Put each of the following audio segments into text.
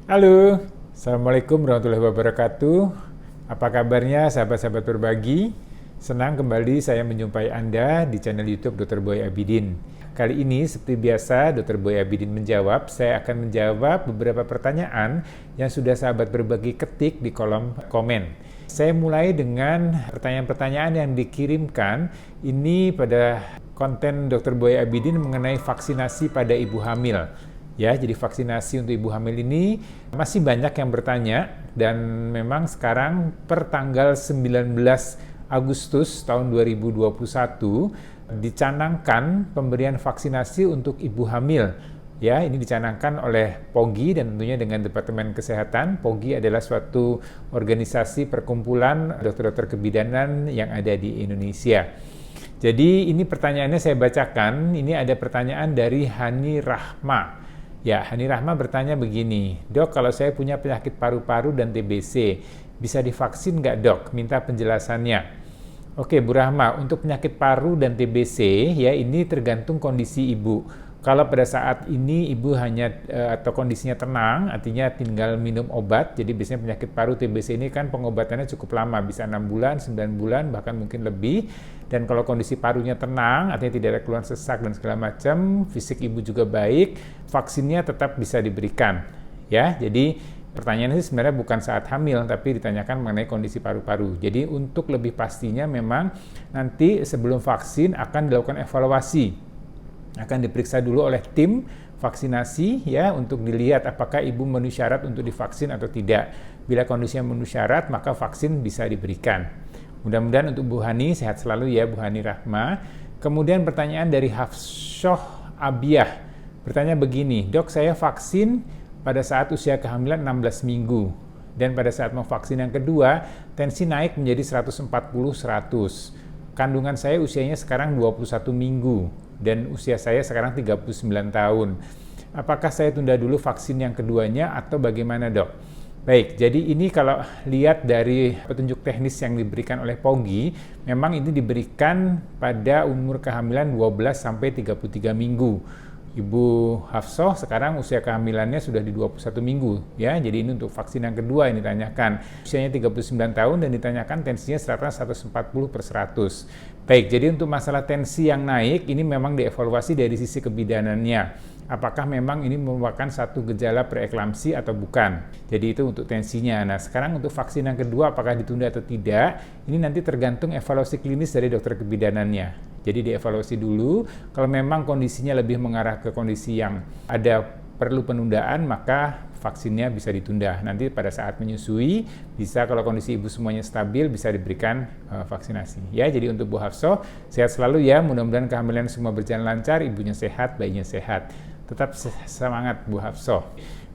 Halo, Assalamualaikum warahmatullahi wabarakatuh. Apa kabarnya sahabat-sahabat berbagi? Senang kembali saya menjumpai Anda di channel YouTube Dr. Boy Abidin. Kali ini seperti biasa Dr. Boy Abidin menjawab, saya akan menjawab beberapa pertanyaan yang sudah sahabat berbagi ketik di kolom komen. Saya mulai dengan pertanyaan-pertanyaan yang dikirimkan ini pada konten Dr. Boy Abidin mengenai vaksinasi pada ibu hamil. Ya, jadi vaksinasi untuk ibu hamil ini masih banyak yang bertanya dan memang sekarang per tanggal 19 Agustus tahun 2021 dicanangkan pemberian vaksinasi untuk ibu hamil. Ya, ini dicanangkan oleh POGI dan tentunya dengan Departemen Kesehatan. POGI adalah suatu organisasi perkumpulan dokter-dokter kebidanan yang ada di Indonesia. Jadi ini pertanyaannya saya bacakan. Ini ada pertanyaan dari Hani Rahma. Ya, Hani Rahma bertanya begini, Dok, kalau saya punya penyakit paru-paru dan TBC, bisa divaksin nggak, Dok? Minta penjelasannya. Oke, Bu Rahma, untuk penyakit paru dan TBC, ya ini tergantung kondisi ibu. Kalau pada saat ini ibu hanya atau kondisinya tenang, artinya tinggal minum obat, jadi biasanya penyakit paru TBC ini kan pengobatannya cukup lama, bisa 6 bulan, 9 bulan, bahkan mungkin lebih. Dan kalau kondisi parunya tenang, artinya tidak ada keluhan sesak dan segala macam, fisik ibu juga baik, vaksinnya tetap bisa diberikan. Ya, jadi pertanyaannya sebenarnya bukan saat hamil, tapi ditanyakan mengenai kondisi paru-paru. Jadi untuk lebih pastinya memang nanti sebelum vaksin akan dilakukan evaluasi. Akan diperiksa dulu oleh tim vaksinasi ya untuk dilihat apakah ibu memenuhi syarat untuk divaksin atau tidak. Bila kondisinya memenuhi syarat, maka vaksin bisa diberikan. Mudah-mudahan untuk Bu Hani sehat selalu ya, Bu Hani Rahma. Kemudian pertanyaan dari Hafsoh Abiyah. Bertanya begini, Dok, saya vaksin pada saat usia kehamilan 16 minggu. Dan pada saat mau vaksin yang kedua, tensi naik menjadi 140/100. Kandungan saya usianya sekarang 21 minggu dan usia saya sekarang 39 tahun. Apakah saya tunda dulu vaksin yang keduanya atau bagaimana, Dok? Baik, jadi ini kalau lihat dari petunjuk teknis yang diberikan oleh POGI, memang ini diberikan pada umur kehamilan 12 sampai 33 minggu. Ibu Hafsoh sekarang usia kehamilannya sudah di 21 minggu ya. Jadi ini untuk vaksin yang kedua yang ditanyakan. Usianya 39 tahun dan ditanyakan tensinya rata 140/100. Baik, jadi untuk masalah tensi yang naik ini memang dievaluasi dari sisi kebidanannya. Apakah memang ini merupakan satu gejala preeklamsi atau bukan. Jadi itu untuk tensinya. Nah, sekarang untuk vaksin yang kedua apakah ditunda atau tidak, ini nanti tergantung evaluasi klinis dari dokter kebidanannya. Jadi dievaluasi dulu, kalau memang kondisinya lebih mengarah ke kondisi yang ada perlu penundaan, maka vaksinnya bisa ditunda. Nanti pada saat menyusui, bisa kalau kondisi ibu semuanya stabil, bisa diberikan vaksinasi. Ya, jadi untuk Bu Hafsoh, sehat selalu ya, mudah-mudahan kehamilan semua berjalan lancar, ibunya sehat, bayinya sehat. Tetap semangat Bu Hafsoh.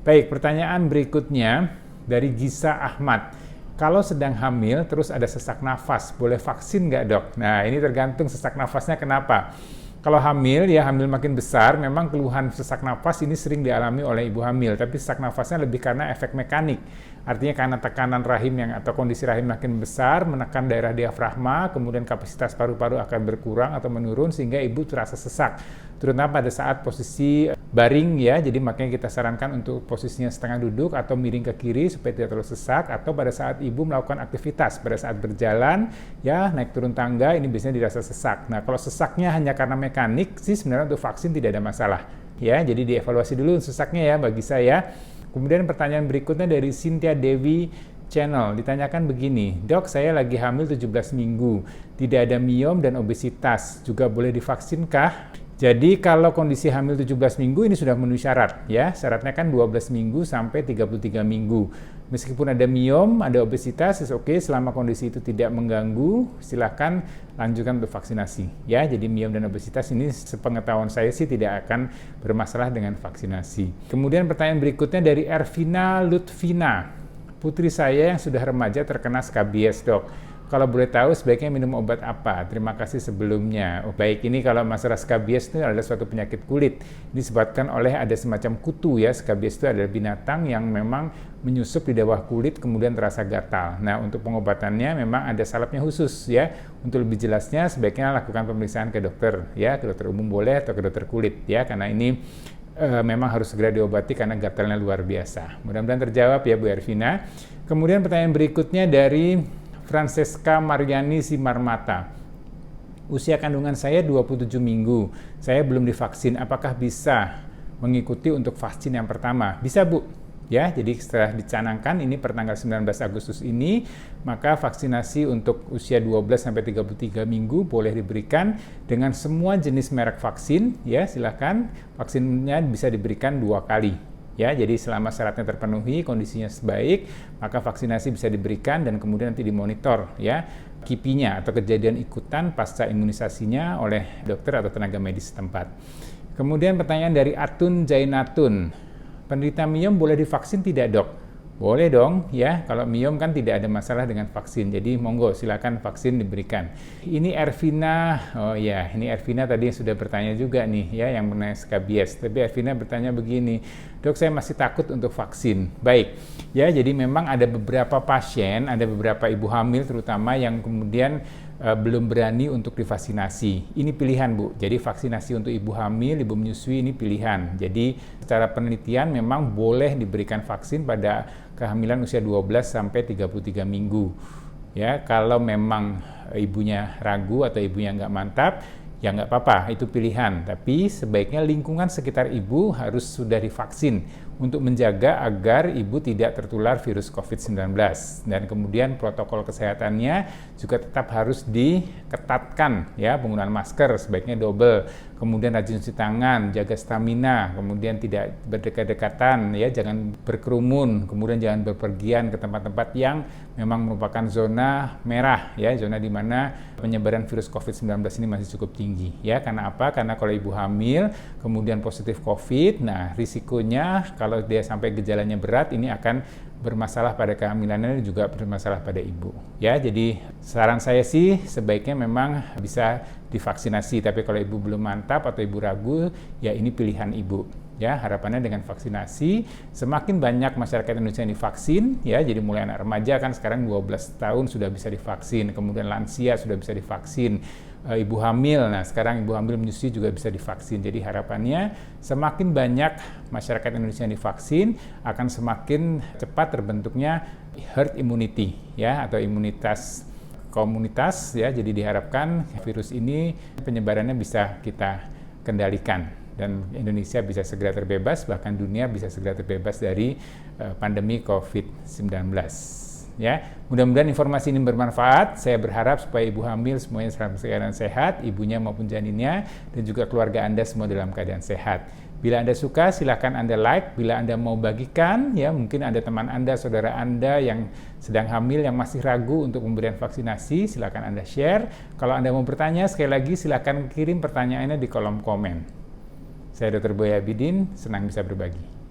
Baik, pertanyaan berikutnya dari Gisa Ahmad. Kalau sedang hamil terus ada sesak nafas, boleh vaksin nggak, Dok? Nah, ini tergantung sesak nafasnya kenapa. Kalau hamil, ya hamil makin besar, memang keluhan sesak nafas ini sering dialami oleh ibu hamil, tapi sesak nafasnya lebih karena efek mekanik. Artinya karena tekanan rahim atau kondisi rahim makin besar, menekan daerah diafragma, kemudian kapasitas paru-paru akan berkurang atau menurun sehingga ibu terasa sesak. Terutama pada saat posisi baring ya, jadi makanya kita sarankan untuk posisinya setengah duduk atau miring ke kiri supaya tidak terlalu sesak, atau pada saat ibu melakukan aktivitas, pada saat berjalan ya naik turun tangga ini biasanya dirasa sesak. Nah, kalau sesaknya hanya karena mekanik sih sebenarnya untuk vaksin tidak ada masalah. Ya, jadi dievaluasi dulu sesaknya ya bagi saya. Kemudian pertanyaan berikutnya dari Cynthia Dewi Channel, ditanyakan begini, Dok, saya lagi hamil 17 minggu, tidak ada miom dan obesitas, juga boleh divaksinkah? Jadi kalau kondisi hamil 17 minggu ini sudah memenuhi syarat ya. Syaratnya kan 12 minggu sampai 33 minggu. Meskipun ada miom, ada obesitas, oke, selama kondisi itu tidak mengganggu, silakan lanjutkan untuk vaksinasi ya. Jadi miom dan obesitas ini sepengetahuan saya sih tidak akan bermasalah dengan vaksinasi. Kemudian pertanyaan berikutnya dari Ervina Lutfina. Putri saya yang sudah remaja terkena skabies, Dok. Kalau boleh tahu sebaiknya minum obat apa? Terima kasih sebelumnya. Oh, baik, ini kalau masalah skabies itu adalah suatu penyakit kulit. Disebabkan oleh ada semacam kutu ya. Skabies itu adalah binatang yang memang menyusup di bawah kulit kemudian terasa gatal. Nah, untuk pengobatannya memang ada salepnya khusus ya. Untuk lebih jelasnya sebaiknya lakukan pemeriksaan ke dokter ya, ke dokter umum boleh atau ke dokter kulit ya, karena ini memang harus segera diobati karena gatalnya luar biasa. Mudah-mudahan terjawab ya Bu Ervina. Kemudian pertanyaan berikutnya dari Francesca Mariani Simarmata. Usia kandungan saya 27 minggu. Saya belum divaksin. Apakah bisa mengikuti untuk vaksin yang pertama? Bisa Bu. Ya, jadi setelah dicanangkan ini per tanggal 19 Agustus ini, maka vaksinasi untuk usia 12 sampai 33 minggu boleh diberikan dengan semua jenis merek vaksin, ya, silakan. Vaksinnya bisa diberikan 2 kali. Ya, jadi selama syaratnya terpenuhi, kondisinya sebaik, maka vaksinasi bisa diberikan dan kemudian nanti dimonitor ya KIPI-nya atau kejadian ikutan pasca imunisasinya oleh dokter atau tenaga medis setempat. Kemudian pertanyaan dari Atun Jainatun. Penderita myom boleh divaksin tidak, Dok? Boleh dong, ya. Kalau myom kan tidak ada masalah dengan vaksin. Jadi monggo silakan vaksin diberikan. Ini Ervina, oh ya, ini Ervina tadi sudah bertanya juga nih ya yang mengenai skabies. Tapi Ervina bertanya begini, Dok, saya masih takut untuk vaksin. Baik. Ya, jadi memang ada beberapa pasien, ada beberapa ibu hamil terutama yang kemudian belum berani untuk divaksinasi. Ini pilihan, Bu. Jadi vaksinasi untuk ibu hamil, ibu menyusui ini pilihan. Jadi secara penelitian memang boleh diberikan vaksin pada kehamilan usia 12 sampai 33 minggu. Ya, kalau memang ibunya ragu atau ibunya nggak mantap, ya nggak apa-apa, itu pilihan. Tapi sebaiknya lingkungan sekitar ibu harus sudah divaksin untuk menjaga agar ibu tidak tertular virus COVID-19. Dan kemudian protokol kesehatannya juga tetap harus diketatkan, ya, penggunaan masker sebaiknya double, kemudian rajin cuci tangan, jaga stamina, kemudian tidak berdekat-dekatan, ya, jangan berkerumun, kemudian jangan berpergian ke tempat-tempat yang memang merupakan zona merah, ya, zona di mana penyebaran virus COVID-19 ini masih cukup tinggi, ya. Karena apa? Karena kalau ibu hamil kemudian positif COVID, nah risikonya kalau dia sampai gejalanya berat ini akan bermasalah pada kehamilannya dan juga bermasalah pada ibu. Ya, jadi saran saya sih sebaiknya memang bisa divaksinasi. Tapi kalau ibu belum mantap atau ibu ragu, ya ini pilihan ibu. Ya, harapannya dengan vaksinasi semakin banyak masyarakat Indonesia yang divaksin, ya, jadi mulai anak remaja kan sekarang 12 tahun sudah bisa divaksin, kemudian lansia sudah bisa divaksin, ibu hamil, nah sekarang ibu hamil menyusui juga bisa divaksin. Jadi harapannya semakin banyak masyarakat Indonesia yang divaksin akan semakin cepat terbentuknya herd immunity, ya, atau imunitas komunitas, ya. Jadi diharapkan virus ini penyebarannya bisa kita kendalikan dan Indonesia bisa segera terbebas, bahkan dunia bisa segera terbebas dari pandemi COVID-19. Ya, mudah-mudahan informasi ini bermanfaat. Saya berharap supaya ibu hamil semuanya dalam keadaan sehat, ibunya maupun janinnya, dan juga keluarga Anda semua dalam keadaan sehat. Bila Anda suka, silakan Anda like. Bila Anda mau bagikan, ya mungkin ada teman Anda, saudara Anda yang sedang hamil, yang masih ragu untuk pemberian vaksinasi, silakan Anda share. Kalau Anda mau bertanya, sekali lagi silakan kirim pertanyaannya di kolom komen. Saya Dr. Boy Abidin, senang bisa berbagi.